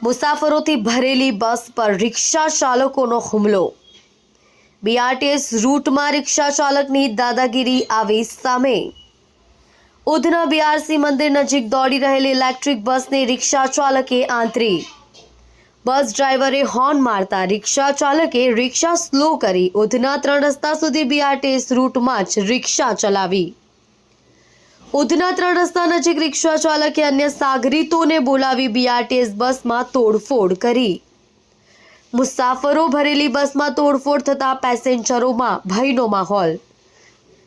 મુસાફરોથી ભરેલી બસ પર રિક્ષા ચાલકોનો હુમલો। બીઆરટીએસ રૂટમાં રિક્ષા ચાલકની દાદાગીરી આવી સામે। ઉધના બીઆરસી મંદિર નજીક દોડી રહેલી ઇલેક્ટ્રિક બસને રિક્ષા ચાલકે આંતરી। બસ ડ્રાઈવરે હોર્ન મારતા રિક્ષા ચાલકે રિક્ષા સ્લો કરી ઉધના 3 રસ્તા સુધી બીઆરટીએસ રૂટમાં જ રિક્ષા ચલાવી। ઉધના 3 રસ્તા નજીક રિક્ષા ચાલકે અન્ય સાગરીતોને બોલાવી બીઆરટીએસ બસમાં તોડફોડ કરી। મુસાફરો ભરેલી બસમાં તોડફોડ થતા પેસેન્જરોમાં ભયનો માહોલ।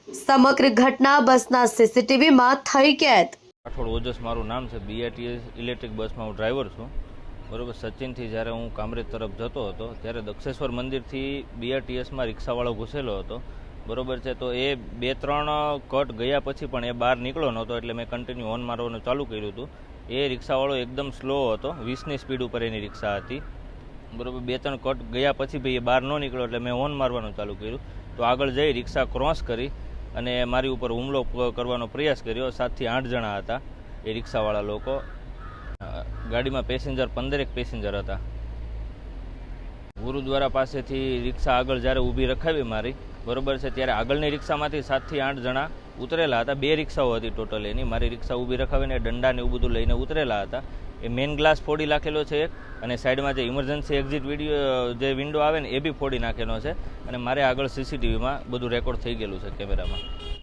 સમગ્ર ઘટના બસના સીસીટીવીમાં થઈ કેદ। રાઠોડ ઓજસ મારું નામ છે। બીઆરટીએસ ઇલેક્ટ્રિક બસમાં હું ડ્રાઈવર છું। બરોબર, સચિનથી જ્યારે હું કામરેજ તરફ જતો હતો ત્યારે દક્ષેશ્વર મંદિરથી બીઆરટીએસમાં રિક્ષાવાળો ઘૂસેલો હતો। બરોબર છે, તો એ 2-3 કટ ગયા પછી પણ એ બહાર નીકળ્યો નહોતો, એટલે મેં કન્ટિન્યુ હોર્ન મારવાનું ચાલુ કર્યું હતું। એ રિક્ષાવાળો એકદમ સ્લો હતો, 20ની સ્પીડ ઉપર એની રિક્ષા હતી। બરોબર, 2-3 કટ ગયા પછી ભાઈ એ બહાર ન નીકળ્યો એટલે મેં હોર્ન મારવાનું ચાલુ કર્યું। તો આગળ જઈ રિક્ષા ક્રોસ કરી અને મારી ઉપર હુમલો કરવાનો પ્રયાસ કર્યો। 7થી 8 જણા હતા એ રિક્ષાવાળા લોકો। ગાડીમાં પેસેન્જર 15 પેસેન્જર હતા। ગુરુદ્વારા પાસેથી રિક્ષા આગળ જ્યારે ઊભી રખાવી મારી, બરોબર છે, ત્યારે આગળની રિક્ષામાંથી 7થી 8 જણા ઉતરેલા હતા। 2 રિક્ષાઓ હતી ટોટલ એની। મારી રિક્ષા ઊભી રખાવીને દંડા ને એવું બધું લઈને ઉતરેલા હતા। એ મેઇન ગ્લાસ ફોડી નાખેલો છે એક, અને સાઈડમાં જે ઇમરજન્સી એક્ઝિટ જે વિન્ડો આવે ને એ બી ફોડી નાખેલો છે। અને મારે આગળ સીસીટીવીમાં બધું રેકોર્ડ થઈ ગયેલું છે કેમેરામાં।